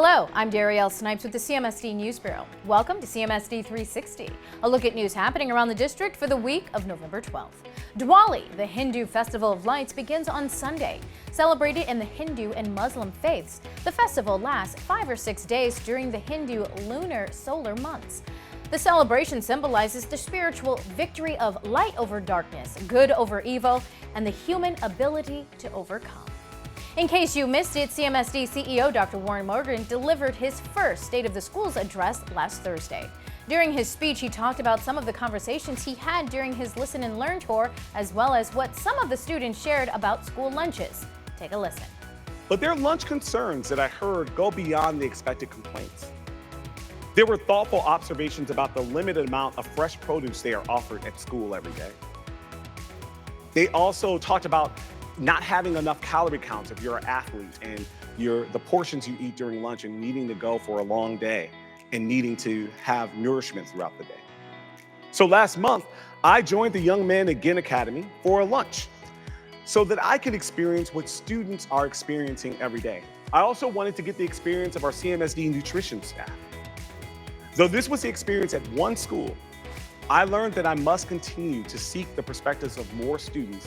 Hello, I'm Darielle Snipes with the CMSD News Bureau. Welcome to CMSD 360, a look at news happening around the district for the week of November 12th. Diwali, the Hindu Festival of Lights, begins on Sunday. Celebrated in the Hindu and Muslim faiths, the festival lasts 5 or 6 days during the Hindu lunar solar months. The celebration symbolizes the spiritual victory of light over darkness, good over evil, and the human ability to overcome. In case you missed it, CMSD CEO Dr. Warren Morgan delivered his first State of the Schools address last Thursday. During his speech, he talked about some of the conversations he had during his Listen and Learn tour, as well as what some of the students shared about school lunches. Take a listen. But there are lunch concerns that I heard go beyond the expected complaints. There were thoughtful observations about the limited amount of fresh produce they are offered at school every day. They also talked about not having enough calorie counts if you're an athlete and the portions you eat during lunch and needing to go for a long day and needing to have nourishment throughout the day. So last month, I joined the Young Men Again Academy for a lunch so that I could experience what students are experiencing every day. I also wanted to get the experience of our CMSD nutrition staff. Though this was the experience at one school, I learned that I must continue to seek the perspectives of more students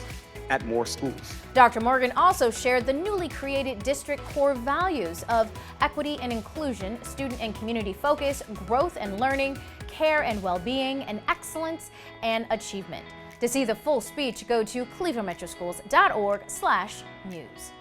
at more schools. Dr. Morgan also shared the newly created district core values of equity and inclusion, student and community focus, growth and learning, care and well-being, and excellence and achievement. To see the full speech, go to clevelandmetroschools.org/news.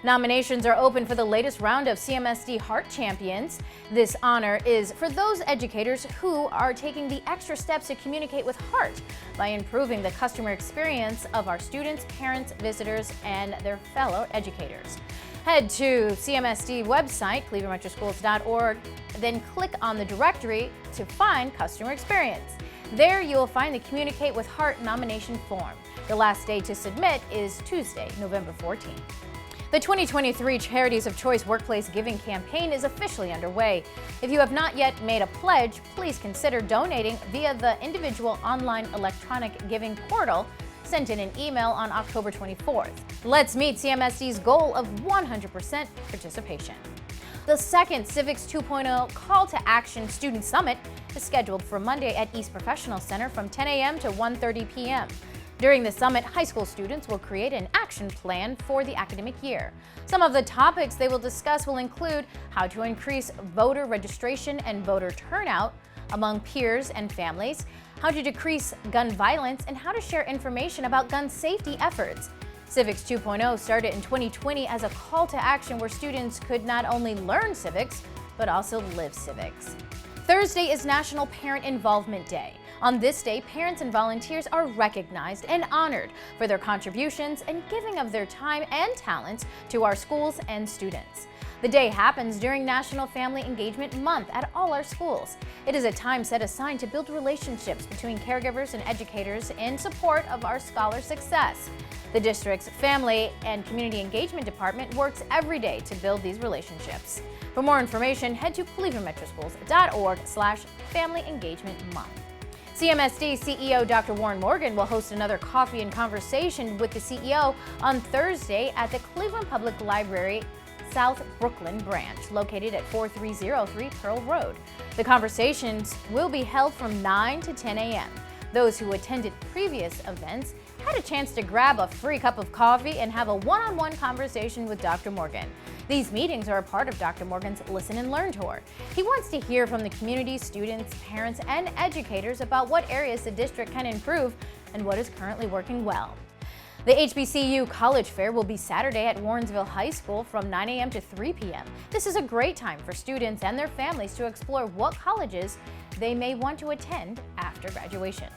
Nominations are open for the latest round of CMSD Heart Champions. This honor is for those educators who are taking the extra steps to communicate with heart by improving the customer experience of our students, parents, visitors, and their fellow educators. Head to CMSD website, clevelandmetroschools.org, then click on the directory to find customer experience. There you will find the Communicate with Heart nomination form. The last day to submit is Tuesday, November 14th. The 2023 Charities of Choice Workplace Giving Campaign is officially underway. If you have not yet made a pledge, please consider donating via the individual online electronic giving portal sent in an email on October 24th. Let's meet CMSD's goal of 100% participation. The second Civics 2.0 Call to Action Student Summit is scheduled for Monday at East Professional Center from 10 a.m. to 1:30 p.m. During the summit, high school students will create an action plan for the academic year. Some of the topics they will discuss will include how to increase voter registration and voter turnout among peers and families, how to decrease gun violence, and how to share information about gun safety efforts. Civics 2.0 started in 2020 as a call to action where students could not only learn civics, but also live civics. Thursday is National Parent Involvement Day. On this day, parents and volunteers are recognized and honored for their contributions and giving of their time and talents to our schools and students. The day happens during National Family Engagement Month at all our schools. It is a time set aside to build relationships between caregivers and educators in support of our scholar success. The district's Family and Community Engagement Department works every day to build these relationships. For more information, head to clevelandmetroschools.org/Family Engagement Month. CMSD CEO Dr. Warren Morgan will host another coffee and conversation with the CEO on Thursday at the Cleveland Public Library South Brooklyn branch, located at 4303 Pearl Road. The conversations will be held from 9 to 10 a.m. Those who attended previous events had a chance to grab a free cup of coffee and have a one-on-one conversation with Dr. Morgan. These meetings are a part of Dr. Morgan's Listen and Learn tour. He wants to hear from the community, students, parents, and educators about what areas the district can improve and what is currently working well. The HBCU College Fair will be Saturday at Warrensville High School from 9 a.m. to 3 p.m. This is a great time for students and their families to explore what colleges they may want to attend after graduation.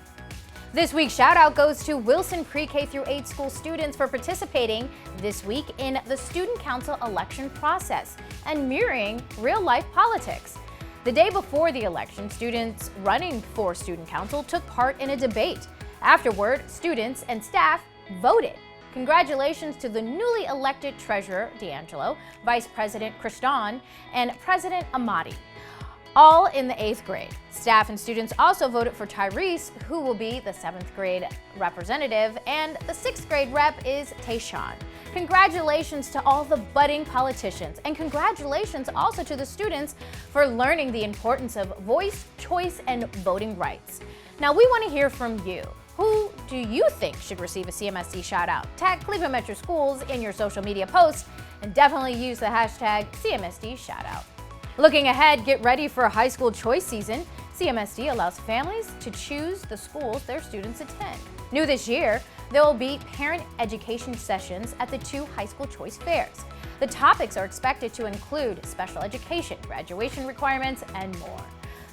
This week's shout out goes to Wilson Pre-K through 8 school students for participating this week in the Student Council election process and mirroring real-life politics. The day before the election, students running for Student Council took part in a debate. Afterward, students and staff voted. Congratulations to the newly elected Treasurer D'Angelo, Vice President Kriston, and President Amati, all in the 8th grade. Staff and students also voted for Tyrese, who will be the 7th grade representative, and the 6th grade rep is Tayshawn. Congratulations to all the budding politicians, and congratulations also to the students for learning the importance of voice, choice, and voting rights. Now we want to hear from you. Who do you think should receive a CMSD shout out? Tag Cleveland Metro Schools in your social media posts and definitely use the hashtag CMSD shoutout. Looking ahead, get ready for a high school choice season. CMSD allows families to choose the schools their students attend. New this year, there will be parent education sessions at the 2 high school choice fairs. The topics are expected to include special education, graduation requirements, and more.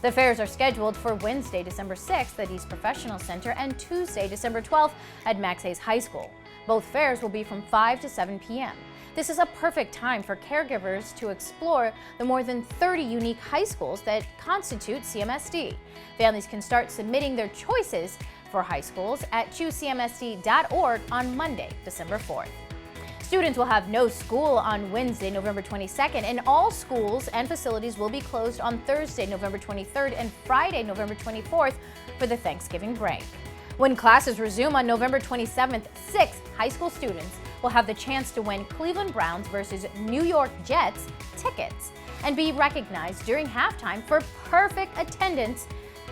The fairs are scheduled for Wednesday, December 6th at East Professional Center and Tuesday, December 12th at Max Hayes High School. Both fairs will be from 5 to 7 p.m. This is a perfect time for caregivers to explore the more than 30 unique high schools that constitute CMSD. Families can start submitting their choices for high schools at choosecmsd.org on Monday, December 4th. Students will have no school on Wednesday, November 22nd, and all schools and facilities will be closed on Thursday, November 23rd and Friday, November 24th for the Thanksgiving break. When classes resume on November 27th, 6 high school students will have the chance to win Cleveland Browns versus New York Jets tickets and be recognized during halftime for perfect attendance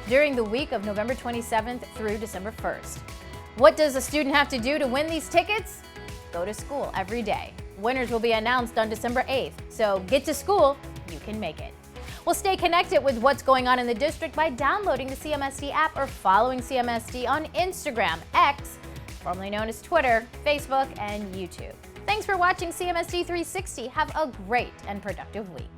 during the week of November 27th through December 1st. What does a student have to do to win these tickets? Go to school every day. Winners will be announced on December 8th, so get to school, you can make it. We'll stay connected with what's going on in the district by downloading the CMSD app or following CMSD on Instagram, X, formerly known as Twitter, Facebook, and YouTube. Thanks for watching CMSD 360. Have a great and productive week.